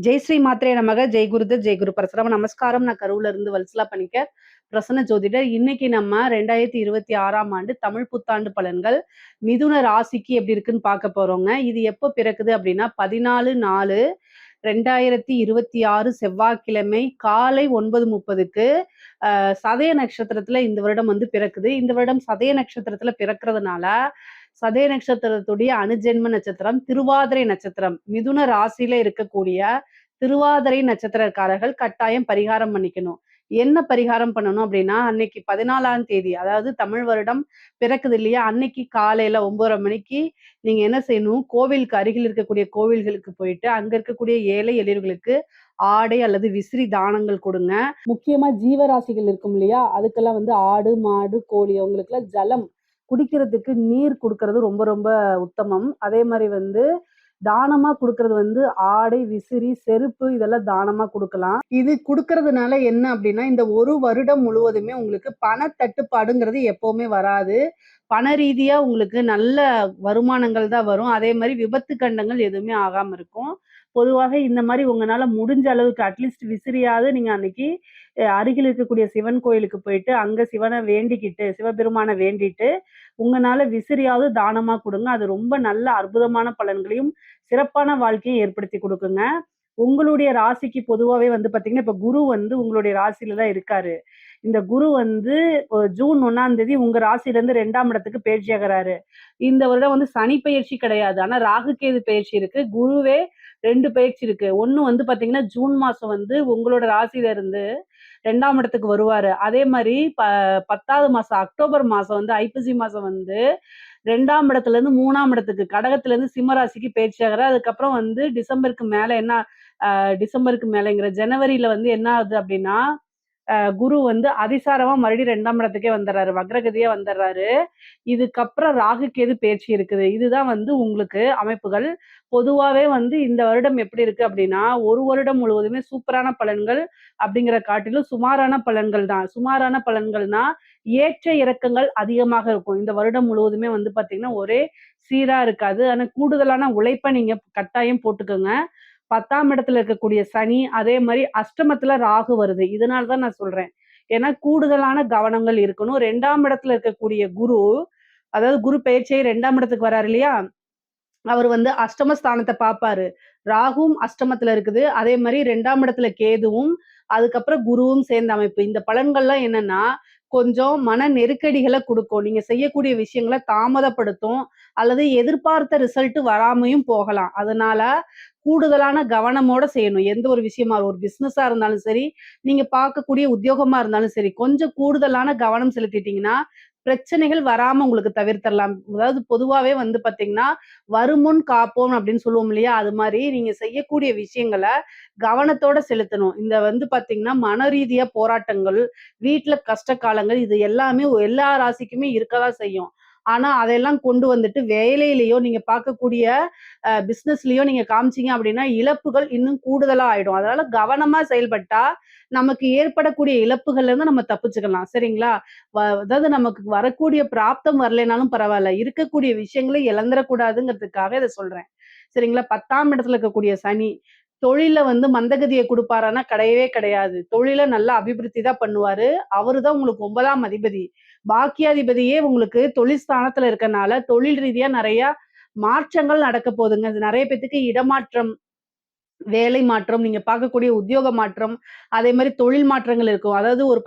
ஜெய் ஸ்ரீ மாத்ரே நமக. ஜெய் குருதத் ஜெய் குரு பரசுராம. நமஸ்காரம். நான் கரூர்ல இருந்து வல்சலா பணிக்கர், பிரசன்ன ஜோதிடர். இன்னைக்கு நம்ம 2026ஆம் ஆண்டு தமிழ் புத்தாண்டு பலன்கள் மிதுன ராசிக்கு எப்படி இருக்குன்னு பார்க்க போறோங்க. இது எப்போ பிறக்குது அப்படின்னா 14/4/2026 செவ்வாய்க்கிழமை காலை 9:30க்கு சதய நட்சத்திரத்துல இந்த வருடம் வந்து பிறக்குது. இந்த வருடம் சதய நட்சத்திரத்துல பிறக்கிறதுனால சதய நட்சத்திரத்துடைய அனுஜென்ம நட்சத்திரம் திருவாதிரை நட்சத்திரம். மிதுன ராசியில இருக்கக்கூடிய திருவாதிரை நட்சத்திரக்காரர்கள் கட்டாயம் பரிகாரம் பண்ணிக்கணும். என்ன பரிகாரம் பண்ணணும் அப்படின்னா, அன்னைக்கு 14ஆம் தேதி, அதாவது தமிழ் வருடம் பிறக்குது இல்லையா, அன்னைக்கு காலையில 9:30 மணிக்கு நீங்க என்ன செய்யணும், கோவிலுக்கு அருகில் இருக்கக்கூடிய கோவில்களுக்கு போயிட்டு அங்க இருக்கக்கூடிய ஏழை எளியவர்களுக்கு ஆடை அல்லது விசிறி தானங்கள் கொடுங்க. முக்கியமா ஜீவராசிகள் இருக்கும் இல்லையா, அதுக்கெல்லாம் வந்து ஆடு மாடு கோழி அவங்களுக்குலாம் ஜலம் குடிக்கிறதுக்கு நீர் கொடுக்கறது ரொம்ப ரொம்ப உத்தமம். அதே மாதிரி வந்து தானமா கொடுக்கறது வந்து ஆடை விசிறி செருப்பு இதெல்லாம் தானமா கொடுக்கலாம். இது கொடுக்கறதுனால என்ன அப்படின்னா, இந்த ஒரு வருடம் முழுவதுமே உங்களுக்கு பண தட்டுப்பாடுங்கிறது எப்பவுமே வராது. பண ரீதியா உங்களுக்கு நல்ல வருமானங்கள் தான் வரும். அதே மாதிரி விபத்து கண்டங்கள் எதுவுமே ஆகாம இருக்கும். பொதுவாக இந்த மாதிரி உங்களால முடிஞ்ச அளவுக்கு அட்லீஸ்ட் விசிறியாவது நீங்க அன்னைக்கு அருகில் இருக்கக்கூடிய சிவன் கோயிலுக்கு போயிட்டு அங்க சிவனை வேண்டிக்கிட்டு சிவபெருமான வேண்டிட்டு உங்களால விசிறியாவது தானமா கொடுங்க. அது ரொம்ப நல்ல அற்புதமான பலன்களையும் சிறப்பான வாழ்க்கையை ஏற்படுத்தி கொடுக்குங்க. உங்களுடைய ராசிக்கு பொதுவாவே வந்து பாத்தீங்கன்னா, இப்ப குரு வந்து உங்களுடைய ராசியில தான் இருக்காரு. இந்த குரு வந்து ஜூன் 1ஆம் தேதி உங்க ராசியில இருந்து 2ஆம் இடத்துக்கு பயிற்சி ஆகிறாரு. இந்த வருடம் வந்து சனி பயிற்சி கிடையாது. ஆனா ராகு கேது பயிற்சி இருக்கு. குருவே 2 பயிற்சி இருக்கு. ஒண்ணு வந்து பாத்தீங்கன்னா, ஜூன் மாசம் வந்து உங்களோட ராசியில இருந்து 2ஆம் இடத்துக்கு வருவாரு. அதே மாதிரி 10வது மாசம் அக்டோபர் மாசம் வந்து ஐப்பசி மாசம் வந்து 2ஆம் இடத்துல இருந்து 3ஆம் இடத்துக்கு கடகத்துல இருந்து சிம்ம ராசிக்கு பயிற்சி ஆகிறார். அதுக்கப்புறம் வந்து டிசம்பருக்கு மேல என்ன டிசம்பருக்கு மேலங்கிற ஜனவரியில வந்து என்ன ஆகுது அப்படின்னா, குரு வந்து அதிசாரமா மறுபடியும் 2ஆம் இடத்துக்கே வந்துடுறாரு. வக்ரகதியா வந்துடுறாரு. இதுக்கப்புறம் ராகு கேது பயிற்சி இருக்குது. இதுதான் வந்து உங்களுக்கு அமைப்புகள். பொதுவாவே வந்து இந்த வருடம் எப்படி இருக்கு அப்படின்னா, ஒரு வருடம் முழுவதுமே சூப்பரான பலன்கள் அப்படிங்கிற காட்டிலும் சுமாரான பலன்கள் தான். சுமாரான பலன்கள்னா, ஏற்ற இறக்கங்கள் அதிகமாக இருக்கும். இந்த வருடம் முழுவதுமே வந்து பார்த்தீங்கன்னா, ஒரே சீரா இருக்காது. ஆனா கூடுதலான உழைப்ப நீங்க கட்டாயம் போட்டுக்கங்க. 10ஆம் இடத்துல இருக்கக்கூடிய சனி, அதே மாரி அஷ்டமத்துல ராகு வருது. இதனால தான் நான் சொல்றேன். ஏன்னா கூடுதலான கவனங்கள் இருக்கணும். 2ஆம் இடத்துல இருக்கக்கூடிய குரு, அதாவது குரு பெயர்ச்சியாயி 2ஆம் இடத்துக்கு வராரு இல்லையா? அவர் வந்து அஷ்டம ஸ்தானத்த பார்ப்பாரு. ராகுவும் அஷ்டமத்துல இருக்குது. அதே மாரி 2ஆம் இடத்துல கேதுவும், அதுக்கப்புறம் குருவும் சேர்ந்த அமைப்பு. இந்த பலன்கள்லாம் என்னன்னா, கொஞ்சம் மன நெருக்கடிகள குடுக்கும். நீங்க செய்யக்கூடிய விஷயங்கள தாமதப்படுத்தும். அல்லது எதிர்பார்த்த ரிசல்ட் வராமயும் போகலாம். அதனால கூடுதலான கவனமோட செய்யணும். எந்த ஒரு விஷயமா ஒரு பிசினஸா இருந்தாலும் சரி, நீங்க பார்க்கக்கூடிய உத்தியோகமா இருந்தாலும் சரி, கொஞ்சம் கூடுதலான கவனம் செலுத்திட்டீங்கன்னா, பிரச்சனைகள் வராம உங்களுக்கு தவிர்த்தரலாம். அதாவது பொதுவாவே வந்து பார்த்தீங்கன்னா, "வருமுன் காப்போம்" அப்படின்னு சொல்லுவோம் இல்லையா? அது மாரி நீங்க செய்யக்கூடிய விஷயங்கள கவனத்தோட செலுத்தணும். இந்த வந்து பார்த்தீங்கன்னா, மன ரீதியா போராட்டங்கள், வீட்ல கஷ்ட காலங்கள் இது எல்லாமே எல்லா ராசிக்குமே இருக்கதான் செய்யும். ஆனா, அதெல்லாம் கொண்டு வந்துட்டு வேலையிலயோ, நீங்க பார்க்கக்கூடிய பிசினஸ்லயோ நீங்க காமிச்சீங்க அப்படின்னா, இழப்புகள் இன்னும் கூடுதலா ஆயிடும். அதனால கவனமா செயல்பட்டா, நமக்கு ஏற்படக்கூடிய இழப்புகள்ல இருந்து நம்ம தப்பிச்சுக்கலாம். சரிங்களா? அதாவது நமக்கு வரக்கூடிய பிராப்தம் வரலைனாலும் பரவால்ல. இருக்கக்கூடிய விஷயங்கள இழந்துறக்கூடாதுங்கிறதுக்காக இத சொல்றேன். சரிங்களா? 10ஆம் இடத்துல இருக்கக்கூடிய சனி, தொழில்ல வந்து மந்தகதிய குடுப்பாரான்னா கிடையவே கிடையாது. தொழில நல்லா அபிவிருத்தி தான் பண்ணுவாரு. அவரு தான் உங்களுக்கு 9ஆம் அதிபதி. பாக்கியாதிபதியே உங்களுக்கு தொழில் ஸ்தானத்துல இருக்கனால, தொழில் ரீதியா நெறைய மாற்றங்கள் நடக்க போதுங்க. அது நெறைய பேத்துக்கு இடமாற்றம், வேலை மாற்றம், நீங்க பார்க்கக்கூடிய உத்தியோக மாற்றம், அதே மாரி தொழில் மாற்றங்கள் இருக்கும். அதாவது ஒரு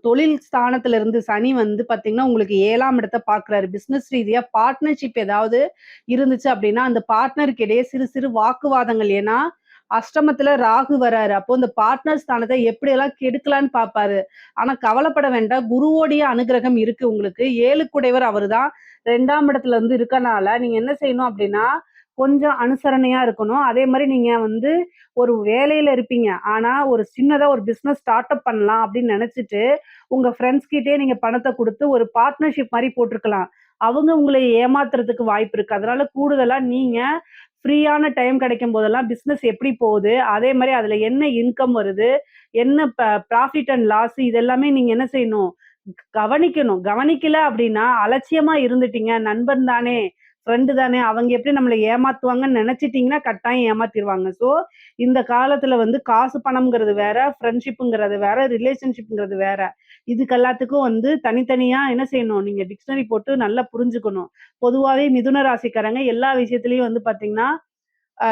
தொழில் ஸ்தானத்துல இருந்து சனி வந்து பார்த்தீங்கன்னா, உங்களுக்கு 7ஆம் இடத்த பார்க்குறாரு. பிசினஸ் ரீதியா பார்ட்னர்ஷிப் ஏதாவது இருந்துச்சு அப்படின்னா, அந்த பார்ட்னருக்கு இடையே சிறு சிறு வாக்குவாதங்கள். ஏன்னா, அஷ்டமத்துல ராகு வராரு. அப்போ இந்த பார்ட்னர் ஸ்தானத்த எப்படியெல்லாம் கெடுக்கலான்னு பார்ப்பாரு. ஆனா கவலைப்பட வேண்டாம். குருவோடைய அனுக்கிரகம் இருக்கு உங்களுக்கு. 7 குடைவர் அவருதான். 2ஆம் இடத்துல வந்து இருக்கனால, நீங்க என்ன செய்யணும் அப்படின்னா, கொஞ்சம் அனுசரணையா இருக்கணும். அதே மாரி நீங்க வந்து ஒரு வேலையில இருப்பீங்க. ஆனா, ஒரு சின்னதா ஒரு பிசினஸ் ஸ்டார்ட் அப் பண்ணலாம் அப்படின்னு நெனச்சுட்டு, உங்க ஃப்ரெண்ட்ஸ் கிட்டயே நீங்க பணத்த குடுத்து ஒரு பார்ட்னர்ஷிப் மாரி போட்டுருக்கலாம். அவங்க உங்கள ஏமாத்துறதுக்கு வாய்ப்பு இருக்கு. அதனால கூடுதலா நீங்க ஃப்ரீயான டைம் கிடைக்கும் போதெல்லாம் பிசினஸ் எப்படி போகுது? அதே மாரி அதுல என்ன இன்கம் வருது? என்ன ப்ராஃபிட் அண்ட் லாஸ் இது எல்லாமே நீங்க என்ன செய்யணும்? கவனிக்கணும். கவனிக்கல அப்படின்னா, அலட்சியமா இருந்துட்டீங்க. நண்பன் தானே, ஃப்ரெண்டு தானே, அவங்க எப்படி நம்மள ஏமாத்துவாங்கன்னு நெனச்சிட்டீங்கன்னா, கட்டாயம் ஏமாத்திருவாங்க. ஸோ, இந்த காலத்துல வந்து காசு பணம்ங்கிறது வேற, ஃப்ரெண்ட்ஷிப்ங்கிறது வேற, ரிலேஷன்ஷிப்ங்கிறது வேற. இதுக்கு எல்லாத்துக்கும் வந்து தனித்தனியா என்ன செய்யணும், நீங்க டிக்ஷனரி போட்டு நல்லா புரிஞ்சுக்கணும். பொதுவாவே மிதுன ராசிக்காரங்க எல்லா விஷயத்திலயும் வந்து பாத்தீங்கன்னா, அ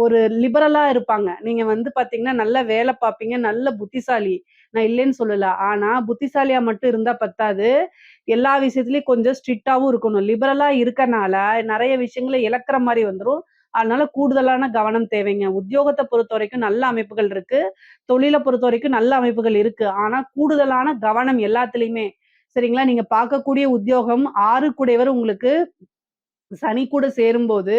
ஒரு லிபரலா இருப்பாங்க. நீங்க வந்து பாத்தீங்கன்னா, நல்லா வேல பாப்பீங்க, நல்ல புத்திசாலி. நான் இல்லைன்னு சொல்லல. ஆனா, புத்திசாலியா மட்டும் இருந்தா பத்தாது. எல்லா விஷயத்துலயும் கொஞ்சம் ஸ்ட்ரிக்ட்டாவும் இருக்கணும். லிபரலா இருக்கனால, நெறைய விஷயங்கள இழக்கிற மாரி வந்துரும். அதனால கூடுதலான கவனம் தேவைங்க. உத்தியோகத்த பொறுத்தவரைக்கும் நல்ல அமைப்புகள் இருக்கு. தொழில பொறுத்தவரைக்கும் நல்ல அமைப்புகள் இருக்கு. ஆனா, கூடுதலான கவனம் எல்லாத்துலயுமே. சரிங்களா? நீங்க பார்க்கக்கூடிய உத்தியோகம் 6 கூடையவர் உங்களுக்கு சனி கூட சேரும்போது,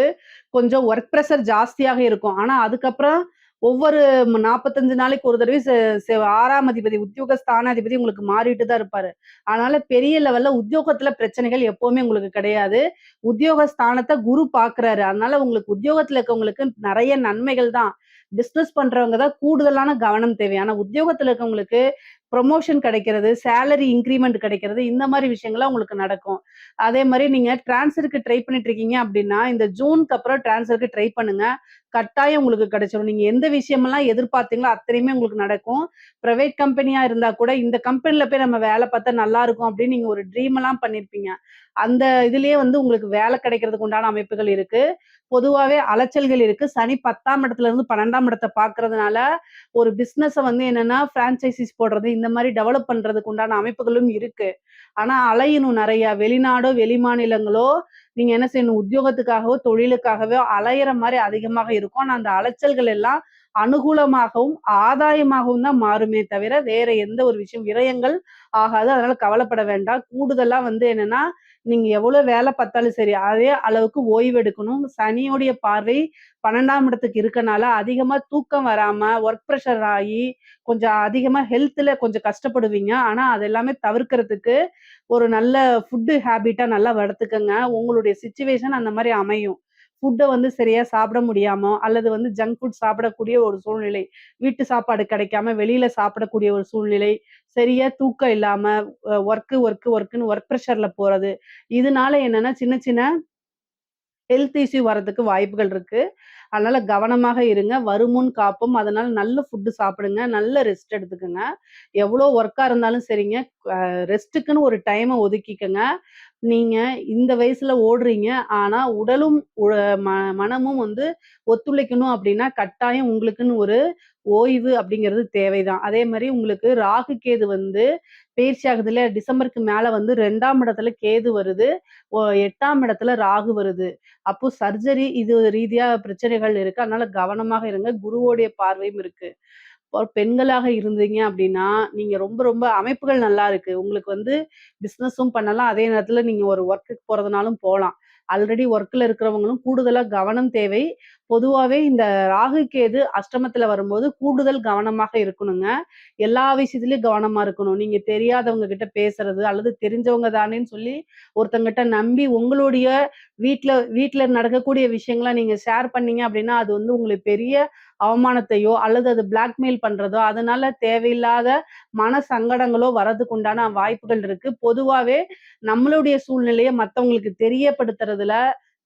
கொஞ்சம் ஒர்க் பிரஷர் ஜாஸ்தியாக இருக்கும். ஆனா, அதுக்கப்புறம் ஒவ்வொரு 45 நாளைக்கு ஒரு தடவை செ செ 6ஆம் அதிபதி, உத்தியோக ஸ்தானாதிபதி உங்களுக்கு மாறிட்டு தான் இருப்பாரு. அதனால பெரிய லெவல்ல உத்தியோகத்துல பிரச்சனைகள் எப்பவுமே உங்களுக்கு கிடையாது. உத்தியோக ஸ்தானத்த குரு பார்க்குறாரு. அதனால உங்களுக்கு உத்தியோகத்துல இருக்கவங்களுக்கு நெறைய நன்மைகள் தான். பிசினஸ் பண்றவங்க தான் கூடுதலான கவனம் தேவை. ஆனா, உத்தியோகத்துல இருக்கவங்களுக்கு புரமோஷன் கிடைக்கிறது, சேலரி இன்கிரிமெண்ட் கிடைக்கிறது, இந்த மாரி விஷயங்கள்லாம் உங்களுக்கு நடக்கும். அதே மாரி நீங்க ட்ரான்ஸ்ஃபருக்கு ட்ரை பண்ணிட்டு இருக்கீங்க அப்டின்னா, இந்த ஜூன்க்கு அப்புறம் ட்ரான்ஸ்ஃபருக்கு ட்ரை பண்ணுங்க. கட்டாயம் உங்களுக்கு கிடைச்சிரும். நீங்க எந்த விஷயமெல்லாம் எதிர்பார்த்தீங்களோ அத்தனையுமே உங்களுக்கு நடக்கும். பிரைவேட் கம்பெனியா இருந்தா கூட, இந்த கம்பெனில போய் நம்ம வேல பார்த்தா நல்லாருக்கும் அப்டின்னு நீங்க ஒரு ட்ரீம் எல்லாம் பண்ணியிருப்பீங்க. அந்த இதுலயே வந்து உங்களுக்கு வேல கிடைக்கிறதுக்கு உண்டான அமைப்புகள் இருக்கு. பொதுவாவே அலைச்சல்கள் இருக்கு. சனி 10ஆம் இடத்துல இருந்து 12ஆம் இடத்த பார்க்கறதுனால, ஒரு பிசினஸ வந்து என்னன்னா பிரான்சைசிஸ் போடுறது, இந்த மாரி டெவலப் பண்றதுக்கு உண்டான அமைப்புகளும் இருக்கு. ஆனா அலையணும் நெறையா. வெளிநாடோ, வெளிமாநிலங்களோ நீங்க என்ன செய்யணும், உத்தியோகத்துக்காகவோ, தொழிலுக்காகவோ அலையிற மாரி அதிகமாக இருக்கும். ஆனா அந்த அலைச்சல்கள் எல்லாம் அனுகூலமாகவும், ஆதாயமாகவும் தான் மாறுமே தவிர, வேற எந்த ஒரு விஷயம் விரயங்கள் ஆகாது. அதனால கவலைப்பட வேண்டாம். கூடுதலா வந்து என்னன்னா, நீங்க எவ்வளோ வேல பார்த்தாலும் சரி, அதே அளவுக்கு ஓய்வு எடுக்கணும். சனியுடைய பார்வை 12ஆம் இடத்துக்கு இருக்கனால, அதிகமா தூக்கம் வராம, ஒர்க் பிரஷர் ஆயி, கொஞ்சம் அதிகமா ஹெல்த்ல கொஞ்சம் கஷ்டப்படுவீங்க. ஆனா, அது எல்லாமே தவிர்க்கிறதுக்கு ஒரு நல்ல ஃபுட் ஹேபிட்டா நல்லா வளர்த்துக்கங்க. உங்களுடைய சிச்சுவேஷன் அந்த மாரி அமையும். ஃபுட்ட வந்து சரியா சாப்பிட முடியாம, அல்லது வந்து ஜங்க் ஃபுட் சாப்பிடக்கூடிய ஒரு சூழ்நிலை. வீட்டு சாப்பாடு கிடைக்காம வெளியில சாப்பிடக்கூடிய ஒரு சூழ்நிலை. சரியா தூக்கம் இல்லாம, ஒர்க்குன்னு ஒர்க் பிரஷர்ல போறது. இதனால என்னன்னா, சின்ன சின்ன ஹெல்த் இஷ்யூ வரதுக்கு வாய்ப்புகள் இருக்கு. அதனால கவனமாக இருங்க. வருமுன் காப்போம். அதனால நல்ல ஃபுட் சாப்பிடுங்க. நல்ல ரெஸ்ட் எடுத்துக்கங்க. எவ்வளோ ஒர்க்கா இருந்தாலும் சரிங்க, ரெஸ்ட்டுக்குன்னு ஒரு டைம ஒதுக்கிக்கங்க. நீங்க இந்த வயசுல ஓடுறீங்க. ஆனா உடலும், ம மனமும் வந்து ஒத்துழைக்கணும் அப்டின்னா, கட்டாயம் உங்களுக்குன்னு ஒரு ஓய்வு அப்படிங்கிறது தேவைதான். அதே மாரி உங்களுக்கு ராகு, கேது வந்து பெயர்ச்சி ஆகுது இல்லையா? டிசம்பருக்கு மேல வந்து 2ஆம் இடத்துல கேது வருது. 8ஆம் இடத்துல ராகு வருது. அப்போ சர்ஜரி இது ரீதியா பிரச்சனைகள் இருக்கு. அதனால கவனமாக இருங்க. குருவோடைய பார்வையும் இருக்கு. ஒரு பெண்களாக இருந்தீங்க அப்படின்னா, நீங்க ரொம்ப ரொம்ப அமைப்புகள் நல்லா இருக்கு. உங்களுக்கு வந்து பிசினஸும் பண்ணலாம். அதே நேரத்துல நீங்க ஒரு ஒர்க்குக்கு போறதுனாலும் போலாம். ஆல்ரெடி ஒர்க்ல இருக்கிறவங்களும் கூடுதலா கவனம் தேவை. பொதுவாவே இந்த ராகு, கேது அஷ்டமத்துல வரும்போது கூடுதல் கவனமாக இருக்கணுங்க. எல்லா விஷயத்திலயும் கவனமா இருக்கணும். நீங்க தெரியாதவங்க கிட்ட பேசுறது, அல்லது தெரிஞ்சவங்க தானேன்னு சொல்லி ஒருத்தவங்கட்ட நம்பி உங்களுடைய வீட்ல வீட்ல நடக்கக்கூடிய விஷயங்கள நீங்க ஷேர் பண்ணீங்க அப்படின்னா, அது வந்து உங்களுக்கு பெரிய அவமானத்தையோ, அல்லது அது பிளாக்மெயில் பண்றதோ, அதனால தேவையில்லாத மன சங்கடங்களோ வரதுக்கு உண்டான வாய்ப்புகள் இருக்கு. பொதுவாவே நம்மளுடைய சூழ்நிலைய மத்தவங்களுக்கு தெரியப்படுத்துறதுல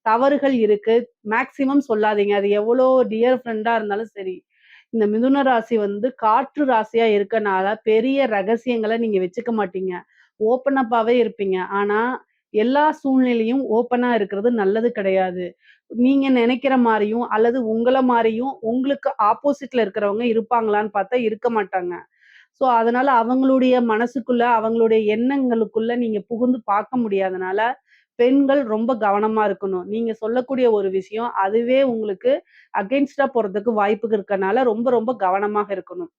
தவறுகள் இருக்கு. மேக்ஸிமம் சொல்லாதீங்க. அது எவ்வளோ டியர் ஃப்ரெண்டா இருந்தாலும் சரி. இந்த மிதுன ராசி வந்து காற்று ராசியா இருக்கனால, பெரிய ரகசியங்கள நீங்க வச்சுக்க மாட்டீங்க. ஓப்பன் அப்பாவே இருப்பீங்க. ஆனா, எல்லா சூழ்நிலையும் ஓப்பனா இருக்கிறது நல்லது கிடையாது. நீங்க நெனைக்கிற மாரியும், அல்லது உங்கள மாரியும் உங்களுக்கு ஆப்போசிட்ல இருக்கிறவங்க இருப்பாங்களான்னு பார்த்தா இருக்க மாட்டாங்க. ஸோ, அதனால அவங்களுடைய மனசுக்குள்ள, அவங்களுடைய எண்ணங்களுக்குள்ள நீங்க புகுந்து பார்க்க முடியாதனால, பெண்கள் ரொம்ப கவனமா இருக்கணும். நீங்க சொல்லக்கூடிய ஒரு விஷயம், அதுவே உங்களுக்கு அகைன்ஸ்ட்டா போறதுக்கு வாய்ப்புகள் இருக்கனால, ரொம்ப ரொம்ப கவனமாக இருக்கணும்.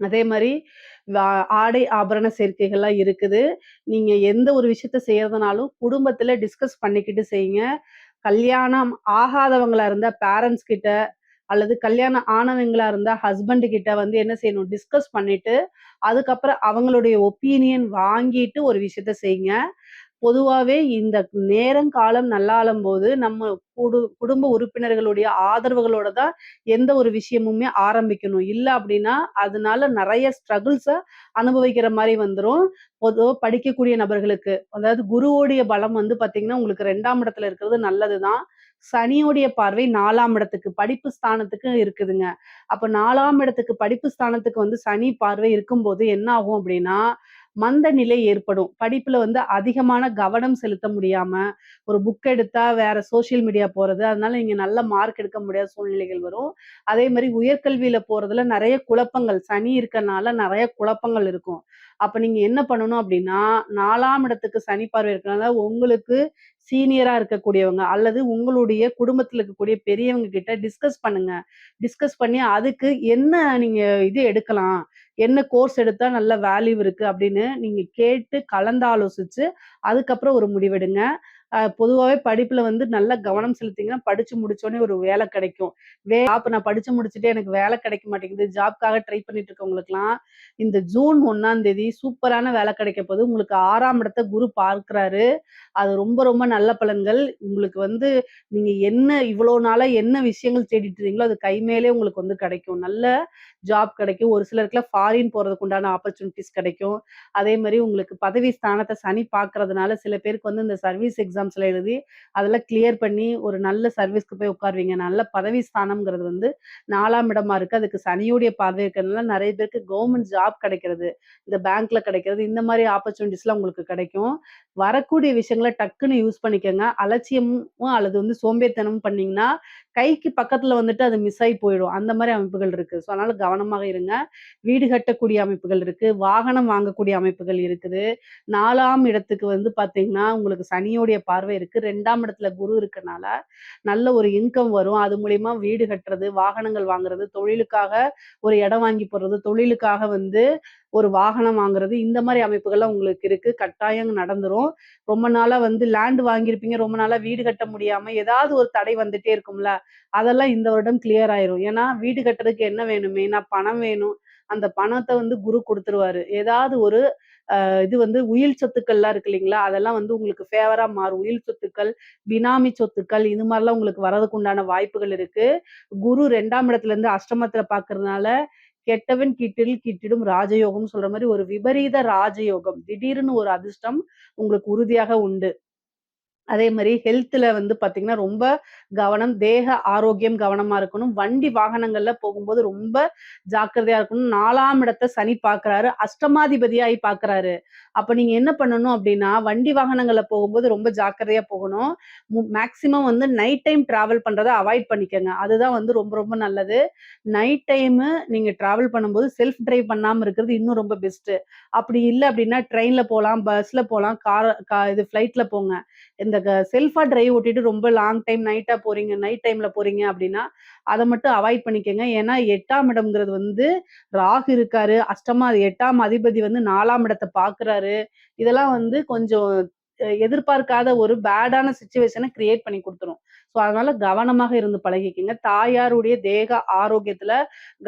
அதே மாரி வா ஆடை ஆபரண சேர்க்கைகள்லாம் இருக்குது. நீங்க எந்த ஒரு விஷயத்த செய்யறதுனாலும் குடும்பத்துல டிஸ்கஸ் பண்ணிக்கிட்டு செய்யுங்க. கல்யாணம் ஆகாதவங்களா இருந்தா பேரண்ட்ஸ் கிட்ட, அல்லது கல்யாணம் ஆனவங்களா இருந்தா ஹஸ்பண்ட் கிட்ட வந்து என்ன செய்யணும், டிஸ்கஸ் பண்ணிட்டு, அதுக்கப்புறம் அவங்களுடைய ஒப்பீனியன் வாங்கிட்டு ஒரு விஷயத்த செய்யுங்க. பொதுவாவே இந்த நேரம், காலம் நல்லாளும்போது நம்ம குடும்ப உறுப்பினர்களுடைய ஆதரவுகளோட தான் எந்த ஒரு விஷயமுமே ஆரம்பிக்கணும். இல்ல அப்டின்னா, அதனால நெறைய ஸ்ட்ரகிள்ஸ அனுபவிக்கிற மாரி வந்துரும். பொதுவா படிக்கக்கூடிய நபர்களுக்கு. அதாவது குருவோடைய பலம் வந்து பார்த்தீங்கன்னா, உங்களுக்கு 2ஆம் இடத்துல இருக்கிறது நல்லது தான். சனியோடைய பார்வை 4ஆம் இடத்துக்கு, படிப்பு ஸ்தானத்துக்கு இருக்குதுங்க. அப்ப 4ஆம் இடத்துக்கு படிப்பு ஸ்தானத்துக்கு வந்து சனி பார்வை இருக்கும்போது என்ன ஆகும் அப்டின்னா, மந்த நிலை ஏற்படும். படிப்புல வந்து அதிகமான கவனம் செலுத்த முடியாம, ஒரு புக் எடுத்தா வேற சோசியல் மீடியா போறது. அதனால நீங்க நல்ல மார்க் எடுக்க முடியாத சூழ்நிலைகள் வரும். அதே மாரி உயர்கல்வியில போறதுல நெறைய குழப்பங்கள், சனி இருக்கனால நெறைய குழப்பங்கள் இருக்கும். அப்ப நீங்க என்ன பண்ணணும் அப்டின்னா, 4ஆம் இடத்துக்கு சனி பார்வை இருக்கனால உங்களுக்கு சீனியரா இருக்கக்கூடியவங்க, அல்லது உங்களுடைய குடும்பத்தில இருக்கக்கூடிய பெரியவங்க கிட்ட டிஸ்கஸ் பண்ணுங்க. டிஸ்கஸ் பண்ணி அதுக்கு என்ன நீங்க இது எடுக்கலாம்? என்ன கோர்ஸ் எடுத்தா நல்ல வேல்யூ இருக்கு அப்படின்னு நீங்க கேட்டு கலந்தாலோசிச்சு, அதுக்கப்புறம் ஒரு முடிவெடுங்க. பொதுவாவே படிப்புல வந்து நல்லா கவனம் செலுத்திங்கன்னா, படிச்சு முடிச்சோனே ஒரு வேலை கிடைக்கும். ஜாப் நான் படிச்சு முடிச்சுட்டு எனக்கு வேலை கிடைக்க மாட்டேங்குது. ஜாப்க்காக ட்ரை பண்ணிட்டு இருக்கவங்களுக்கெல்லாம், இந்த ஜூன் 1ஆம் தேதி சூப்பரான வேலை கிடைக்க போது. உங்களுக்கு 6ஆம் இடத்த குரு பார்க்கிறாரு. அது ரொம்ப ரொம்ப நல்ல பலன்கள். உங்களுக்கு வந்து நீங்க என்ன இவ்வளோ நாளா என்ன விஷயங்கள் தேடிட்டு இருந்தீங்களோ, அது கை மேலே உங்களுக்கு வந்து கிடைக்கும். நல்ல ஜாப் கிடைக்கும். ஒரு சிலருக்குலாம் ஃபாரின் போறதுக்கு உண்டான ஆப்பர்ச்சுனிட்டீஸ் கிடைக்கும். அதே மாரி உங்களுக்கு பதவி ஸ்தானத்த சனி பார்க்கறதுனால, சில பேருக்கு வந்து இந்த சர்வீஸ் எக்ஸாம்ஸ்லாம் எழுதி, அதெல்லாம் கிளியர் பண்ணி ஒரு நல்ல சர்வீஸ்க்கு போய் உட்காருவீங்க. நல்ல பதவி ஸ்தானம்ங்கிறது வந்து 4ஆம் இடமா இருக்கு. அதுக்கு சனியுடைய பார்வை இருக்கிறதுனால நெறைய பேருக்கு கவர்மெண்ட் ஜாப் கிடைக்கிறது. இந்த பேங்க்ல கிடைக்கிறது. இந்த மாரி ஆப்பர்ச்சுனிட்டீஸ்லாம் உங்களுக்கு கிடைக்கும். வரக்கூடிய விஷயங்கள டக்குன்னு யூஸ் பண்ணிக்கங்க. அலட்சியமும் அல்லது வந்து சோம்பேறித்தனமும் பண்ணீங்கன்னா, கைக்கு பக்கத்துல வந்துட்டு அது மிஸ் ஆயி போயிடும். அந்த மாரி அமைப்புகள் இருக்கு. ஸோ அதனால கவனமாக இருங்க. வீடு கட்டக்கூடிய அமைப்புகள் இருக்கு. வாகனம் வாங்கக்கூடிய அமைப்புகள் இருக்குது. 4ஆம் இடத்துக்கு வந்து பார்த்தீங்கன்னா, உங்களுக்கு சனியோடைய பார்வை இருக்கு. 2ஆம் இடத்துல குரு இருக்கனால, நல்ல ஒரு இன்கம் வரும். அது மூலியமா வீடு கட்டுறது, வாகனங்கள் வாங்குறது, தொழிலுக்காக ஒரு இடம் வாங்கி போடுறது, தொழிலுக்காக வந்து ஒரு வாகனம் வாங்குறது, இந்த மாரி அமைப்புகள்லாம் உங்களுக்கு இருக்கு. கட்டாயம் நடந்துரும். ரொம்ப நாளா வந்து லேண்ட் வாங்கியிருப்பீங்க. ரொம்ப நாளா வீடு கட்ட முடியாம ஏதாவது ஒரு தடை வந்துட்டே இருக்கும்ல. அதெல்லாம் இந்த வருடம் கிளியர் ஆயிரும். ஏன்னா, வீடு கட்டுறதுக்கு என்ன வேணும்? மெயினா பணம் வேணும். அந்த பணத்த வந்து குரு குடுத்துருவாரு. ஏதாவது ஒரு இது வந்து உயில் சொத்துக்கள்லாம் இருக்கு இல்லைங்களா? அதெல்லாம் வந்து உங்களுக்கு ஃபேவரா மாறும். உயில் சொத்துக்கள், பினாமி சொத்துக்கள் இது மாரிலாம் உங்களுக்கு வரதுக்கு உண்டான வாய்ப்புகள் இருக்கு. குரு 2ஆம் இடத்துலருந்து அஷ்டமத்துல பார்க்கறதுனால, கெட்டவன் கிட்டிடில் கிட்டிடும் ராஜயோகம்னு சொல்ற மாரி ஒரு விபரீத ராஜயோகம். திடீர்னு ஒரு அதிர்ஷ்டம் உங்களுக்கு உறுதியாக உண்டு. அதே மாரி ஹெல்த்ல வந்து பார்த்தீங்கன்னா, ரொம்ப கவனம். தேக ஆரோக்கியம் கவனமா இருக்கணும். வண்டி வாகனங்கள்ல போகும்போது ரொம்ப ஜாக்கிரதையா இருக்கணும். 4ஆம் இடத்த சனி பார்க்குறாரு. அஷ்டமாதிபதியாயி பார்க்குறாரு. அப்ப நீங்க என்ன பண்ணணும் அப்டின்னா, வண்டி வாகனங்கள்ல போகும்போது ரொம்ப ஜாக்கிரதையா போகணும். மேக்ஸிமம் வந்து நைட் டைம் டிராவல் பண்றத அவாய்ட் பண்ணிக்கங்க. அதுதான் வந்து ரொம்ப ரொம்ப நல்லது. நைட் டைமு நீங்க டிராவல் பண்ணும்போது செல்ஃப் டிரைவ் பண்ணாம இருக்கிறது இன்னும் ரொம்ப பெஸ்ட்டு. அப்படி இல்ல அப்டின்னா, ட்ரெயின்ல போலாம், பஸ்ல போலாம், இது ஃப்ளைட்ல போங்க. இந்த செல்ஃபா டிரைவ் ஓட்டிட்டு ரொம்ப லாங் டைம் நைட்டா போறீங்க, நைட் டைம்ல போறீங்க அப்டின்னா, அத மட்டும் அவாய்ட் பண்ணிக்கங்க. ஏன்னா 8ஆம் இடம்ங்கிறது வந்து ராகு இருக்காரு. 8ஆம் அதிபதி வந்து 4ஆம் இடத்த பார்க்குறாரு. இதெல்லாம் வந்து கொஞ்சம் எதிர்பார்க்காத ஒரு பேடான சிச்சுவேஷன கிரியேட் பண்ணி குடுத்துரும். ஸோ அதனால கவனமாக இருந்து பழகிக்கங்க. தாயாருடைய தேக ஆரோக்கியத்துல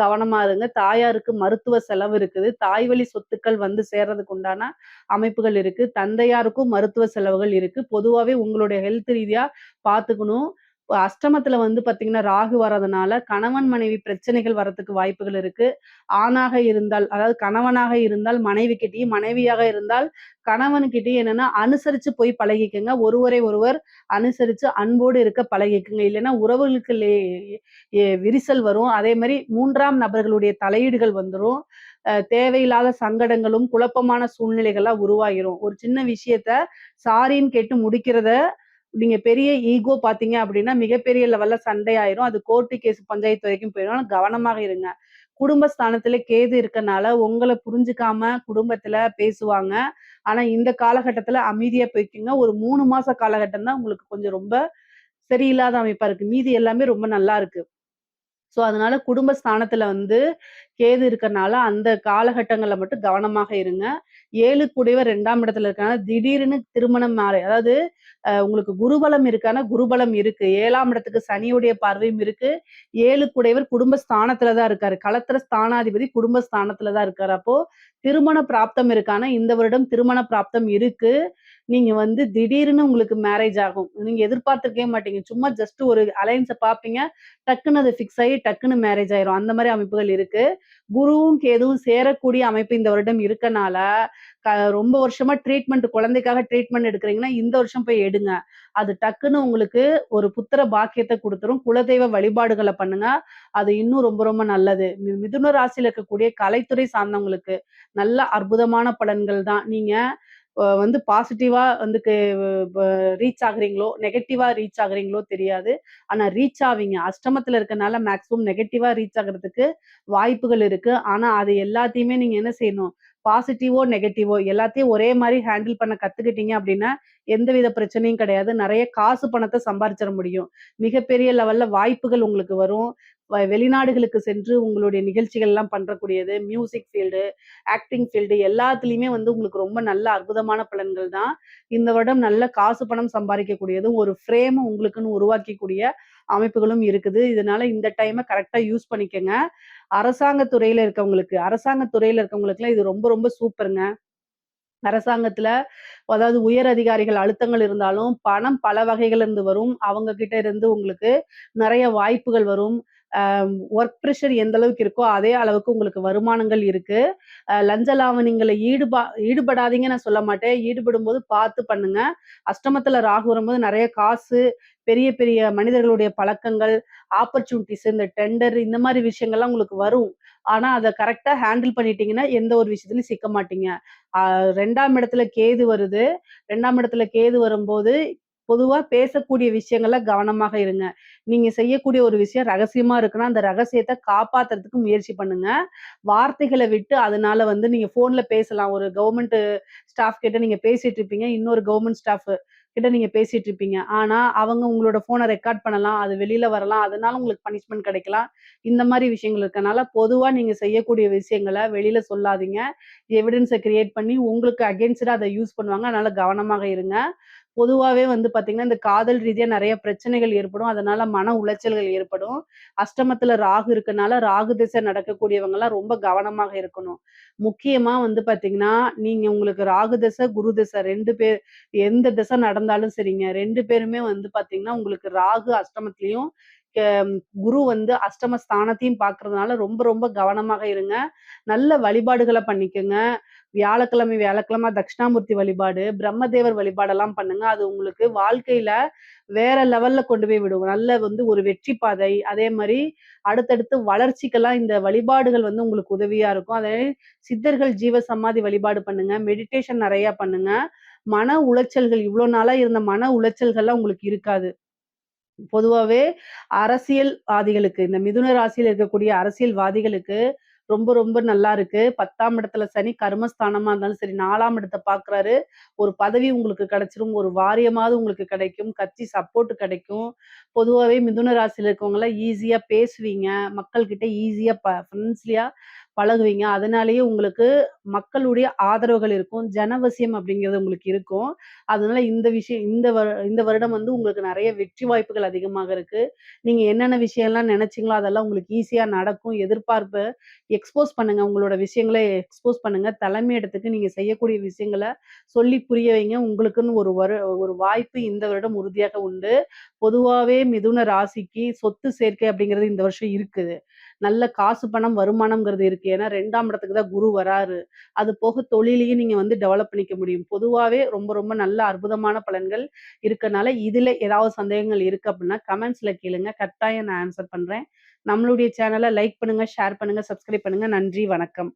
கவனமா இருங்க. தாயாருக்கு மருத்துவ செலவு இருக்குது. தாய்வழி சொத்துக்கள் வந்து சேர்றதுக்கு உண்டான அமைப்புகள் இருக்கு. தந்தையாருக்கும் மருத்துவ செலவுகள் இருக்கு. பொதுவாவே உங்களுடைய ஹெல்த் ரீதியா பார்த்துக்கணும். அஷ்டமத்துல வந்து பார்த்தீங்கன்னா, ராகு வரதுனால கணவன், மனைவி பிரச்சனைகள் வரதுக்கு வாய்ப்புகள் இருக்கு. ஆணாக இருந்தால், அதாவது கணவனாக இருந்தால் மனைவிகிட்டயும், மனைவியாக இருந்தால் கணவன்கிட்டயும் என்னன்னா, அனுசரிச்சு போய் பழகிக்கங்க. ஒருவரை ஒருவர் அனுசரிச்சு அன்போடு இருக்க பழகிக்கங்க. இல்லன்னா உறவுகளுக்கு விரிசல் வரும். அதே மாரி 3ஆம் நபர்களுடைய தலையீடுகள் வந்துரும். தேவையில்லாத சங்கடங்களும், குழப்பமான சூழ்நிலைகள்லாம் உருவாகிரும். ஒரு சின்ன விஷயத்த சாரின்னு கேட்டு முடிக்கிறத நீங்க பெரிய ஈகோ பார்த்தீங்க அப்டின்னா, மிகப்பெரிய லெவல்ல சண்டை ஆயிரும். அது கோர்ட்டு கேஸ் பஞ்சாயத்து வரைக்கும் போயிரும். ஆனா கவனமாக இருங்க. குடும்பஸ்தானத்துல கேது இருக்கனால, உங்கள புரிஞ்சுக்காம குடும்பத்துல பேசுவாங்க. ஆனா இந்த காலகட்டத்துல அமைதியா போய்க்கங்க. ஒரு 3 மாச காலகட்டம் தான் உங்களுக்கு கொஞ்சம் ரொம்ப சரியில்லாத அமைப்பா இருக்கு. மீதி எல்லாமே ரொம்ப நல்லா இருக்கு. ஸோ, அதனால குடும்ப ஸ்தானத்துல வந்து கேது இருக்கறனால, அந்த காலகட்டங்கள்ல மட்டும் கவனமாக இருங்க. 7 கூடியவர் 2ஆம் இடத்துல இருக்கனால, திடீர்னு திருமணம் அதாவது உங்களுக்கு குருபலம் இருக்கான்னா, குருபலம் இருக்கு. 7ஆம் இடத்துக்கு சனியுடைய பார்வையும் இருக்கு. 7 கூடையவர் குடும்ப ஸ்தானத்துல தான் இருக்காரு. களத்திர ஸ்தானாதிபதி குடும்ப ஸ்தானத்துல தான் இருக்காரு. அப்போ திருமண பிராப்தம் இருக்கான்னா, இந்த வருடம் திருமண பிராப்தம் இருக்கு. நீங்க வந்து திடீர்னு உங்களுக்கு மேரேஜ் ஆகும். நீங்க எதிர்பார்த்திருக்கவே மாட்டீங்க. சும்மா ஜஸ்ட் ஒரு அலையன்ஸ பார்ப்பீங்க. டக்குன்னு அது ஃபிக்ஸ் ஆயி டக்குன்னு மேரேஜ் ஆயிரும். அந்த மாரி அமைப்புகள் இருக்கு. குருவும், கேதுவும் சேரக்கூடிய அமைப்பு இந்த வருடம் இருக்கனால, க ரொம்ப வருஷமா குழந்தைக்காக ட்ரீட்மெண்ட் எடுக்கிறீங்கன்னா, இந்த வருஷம் போய் எடுங்க. அது டக்குன்னு உங்களுக்கு ஒரு புத்திர பாக்கியத்த குடுத்துரும். குலதெய்வ வழிபாடுகள பண்ணுங்க. அது இன்னும் ரொம்ப ரொம்ப நல்லது. மிதுன ராசியில இருக்கக்கூடிய கலைத்துறை சார்ந்தவங்களுக்கு நல்ல அற்புதமான பலன்கள் தான். நீங்க வந்து பாசிட்டிவா வந்து ப ரீச் ஆகுறீங்களோ, நெகட்டிவா ரீச் ஆகுறீங்களோ தெரியாது. ஆனா ரீச் ஆவீங்க. அஷ்டமத்துல இருக்கனால மேக்ஸிமம் நெகட்டிவா ரீச் ஆகுறதுக்கு வாய்ப்புகள் இருக்கு. ஆனா அது எல்லாத்தையுமே நீங்க என்ன செய்யணும்? பாசிட்டிவோ, நெகட்டிவோ எல்லாத்தையும் ஒரே மாரி ஹேண்டில் பண்ண கத்துக்கிட்டீங்க அப்டின்னா, எந்தவித பிரச்சனையும் கிடையாது. நெறைய காசு பணத்த சம்பாரிச்சிற முடியும். மிகப்பெரிய லெவல்ல வாய்ப்புகள் உங்களுக்கு வரும். வெளிநாடுகளுக்கு சென்று உங்களுடைய நிகழ்ச்சிகள்லாம் பண்றக்கூடியது, மியூசிக் ஃபீல்டு, ஆக்டிங் ஃபீல்டு எல்லாத்துலயுமே வந்து உங்களுக்கு ரொம்ப நல்ல அற்புதமான பலன்கள் தான். இந்த வருடம் நல்ல காசு பணம் சம்பாரிக்கக்கூடியதும், ஒரு ஃப்ரேம உங்களுக்குன்னு உருவாக்கிக்கூடிய அமைப்புகளும் இருக்குது. இதனால இந்த டைம கரெக்ட்டா யூஸ் பண்ணிக்கங்க. அரசாங்க துறையில இருக்கவங்களுக்குலாம் இது ரொம்ப ரொம்ப சூப்பர்ங்க. அரசாங்கத்துல அதாவது உயர் அதிகாரிகள் அழுத்தங்கள் இருந்தாலும், பணம் பல வகைகள்ல இருந்து வரும். அவங்க கிட்ட இருந்து உங்களுக்கு நெறைய வாய்ப்புகள் வரும். அ ஒர்க் பிரஷர் எந்த அளவுக்கு இருக்கோ, அதே அளவுக்கு உங்களுக்கு வருமானங்கள் இருக்கு. லஞ்ச லாவணிங்கள்ல ஈடுபடாதீங்கன்னு நான் சொல்ல மாட்டேன். ஈடுபடும்போது பார்த்து பண்ணுங்க. அஷ்டமத்துல ராகு வரும்போது நெறைய காசு, பெரிய பெரிய மனிதர்களுடைய பழக்கங்கள், ஆப்பர்ச்சுனிட்டீஸ் இந்த டெண்டர் இந்த மாரி விஷயங்கள்லாம் உங்களுக்கு வரும். ஆனா, அத கரெக்ட்டா ஹேண்டில் பண்ணிட்டீங்கன்னா, எந்த ஒரு விஷயத்துலயும் சிக்க மாட்டீங்க. அ 2ஆம் இடத்துல கேது வருது. 2ஆம் இடத்துல கேது வரும்போது, பொதுவா பேசக்கூடிய விஷயங்கள்ல கவனமாக இருங்க. நீங்க செய்யக்கூடிய ஒரு விஷயம் ரகசியமா இருக்குன்னா, அந்த ரகசியத்த காப்பாத்துறதுக்கு முயற்சி பண்ணுங்க. வார்த்தைகள விட்டு அதனால வந்து நீங்க ஃபோன்ல பேசலாம். ஒரு கவர்மெண்ட் ஸ்டாஃப் கிட்ட நீங்க பேசிட்டு இருப்பீங்க. இன்னொரு கவர்மெண்ட் ஸ்டாஃப் கிட்ட நீங்க பேசிட்டு இருப்பீங்க. ஆனா, அவங்க உங்களோட ஃபோன ரெக்கார்ட் பண்ணலாம். அது வெளில வரலாம். அதனால உங்களுக்கு பனிஷ்மென்ட் கிடைக்கலாம். இந்த மாரி விஷயங்கள் இருக்கனால, பொதுவா நீங்க செய்யக்கூடிய விஷயங்கள வெளில சொல்லாதீங்க. எவிடன்ஸ கிரியேட் பண்ணி உங்களுக்கு அகைன்ஸ்டா அத யூஸ் பண்ணுவாங்க. அதனால கவனமாக இருங்க. பொதுவாவே வந்து பார்த்தீங்கன்னா, இந்த காதல் ரீதியா நெறைய பிரச்சனைகள் ஏற்படும். அதனால மன உளைச்சல்கள் ஏற்படும். அஷ்டமத்துல ராகு இருக்கனால, ராகு திசை நடக்கக்கூடியவங்கலாம் ரொம்ப கவனமாக இருக்கணும். முக்கியமா வந்து பார்த்தீங்கன்னா, நீங்க உங்களுக்கு ராகு திசை, குரு திசை 2 பேர் எந்த திசை நடந்தாலும் சரிங்க. 2 பேருமே வந்து பார்த்தீங்கன்னா, உங்களுக்கு ராகு அஷ்டமத்திலயும், கெ குரு வந்து அஷ்டம ஸ்தானத்தையும் பார்க்கறதுனால ரொம்ப ரொம்ப கவனமாக இருங்க. நல்ல வழிபாடுகள பண்ணிக்கங்க. வியாழக்கிழமை தட்சிணாமூர்த்தி வழிபாடு, பிரம்மதேவர் வழிபாடெல்லாம் பண்ணுங்க. அது உங்களுக்கு வாழ்க்கையில வேற லெவல்ல கொண்டு போய் விடும். நல்ல வந்து ஒரு வெற்றி பாதை, அதே மாரி அடுத்தடுத்து வளர்ச்சிக்கெல்லாம் இந்த வழிபாடுகள் வந்து உங்களுக்கு உதவியா இருக்கும். அதே சித்தர்கள் ஜீவ சமாதி வழிபாடு பண்ணுங்க. மெடிடேஷன் நெறையா பண்ணுங்க. மன உளைச்சல்கள் இவ்ளோ நாளா இருந்த மன உளைச்சல்கள்லாம் உங்களுக்கு இருக்காது. பொதுவாவே அரசியல்வாதிகளுக்கு, இந்த மிதுன ராசியில இருக்கக்கூடிய அரசியல்வாதிகளுக்கு ரொம்ப ரொம்ப நல்லா இருக்கு. 10ஆம் இடத்துல சனி கர்மஸ்தானமா இருந்தாலும் சரி, 4ஆம் இடத்த பார்க்குறாரு. ஒரு பதவி உங்களுக்கு கிடைச்சிரும். ஒரு வாரியமாவது உங்களுக்கு கிடைக்கும். கட்சி சப்போர்ட் கிடைக்கும். பொதுவாவே மிதுன ராசியில இருக்கவங்கலாம் ஈஸியா பேசுவீங்க. மக்கள் கிட்ட ஈஸியா ஃப்ரெண்ட்லியா பழகுவீங்க. அதனாலேயே உங்களுக்கு மக்களுடைய ஆதரவுகள் இருக்கும். ஜனவசியம் அப்படிங்கிறது உங்களுக்கு இருக்கும். அதனால இந்த விஷயம் இந்த வருடம் வந்து உங்களுக்கு நெறைய வெற்றி வாய்ப்புகள் அதிகமாக இருக்கு. நீங்க என்னென்ன விஷயம்லாம் நெனச்சீங்களோ, அதெல்லாம் உங்களுக்கு ஈஸியா நடக்கும். எதிர்பார்ப்ப எக்ஸ்போஸ் பண்ணுங்க. உங்களோட விஷயங்கள எக்ஸ்போஸ் பண்ணுங்க. தலைமையிடத்துக்கு நீங்க செய்யக்கூடிய விஷயங்கள சொல்லி புரிய வைங்க. உங்களுக்குன்னு ஒரு வாய்ப்பு இந்த வருடம் உறுதியாக உண்டு. பொதுவாவே மிதுன ராசிக்கு சொத்து சேர்க்கை அப்படிங்கிறது இந்த வருஷம் இருக்குது. நல்ல காசு பணம் வருமானம்ங்கிறது இருக்கு. ஏன்னா 2ஆம் இடத்துக்கு தான் குரு வராரு. அது போக தொழிலையும் நீங்க வந்து டெவலப் பண்ணிக்க முடியும். பொதுவாவே ரொம்ப ரொம்ப நல்ல அற்புதமான பலன்கள் இருக்கனால, இதுல ஏதாவது சந்தேகங்கள் இருக்கு அப்படின்னா, கமெண்ட்ஸ்ல கேளுங்க. கட்டாயம் நான் ஆன்ஸர் பண்றேன். நம்மளுடைய சேனல லைக் பண்ணுங்க, ஷேர் பண்ணுங்க, சப்ஸ்கிரைப் பண்ணுங்க. நன்றி, வணக்கம்.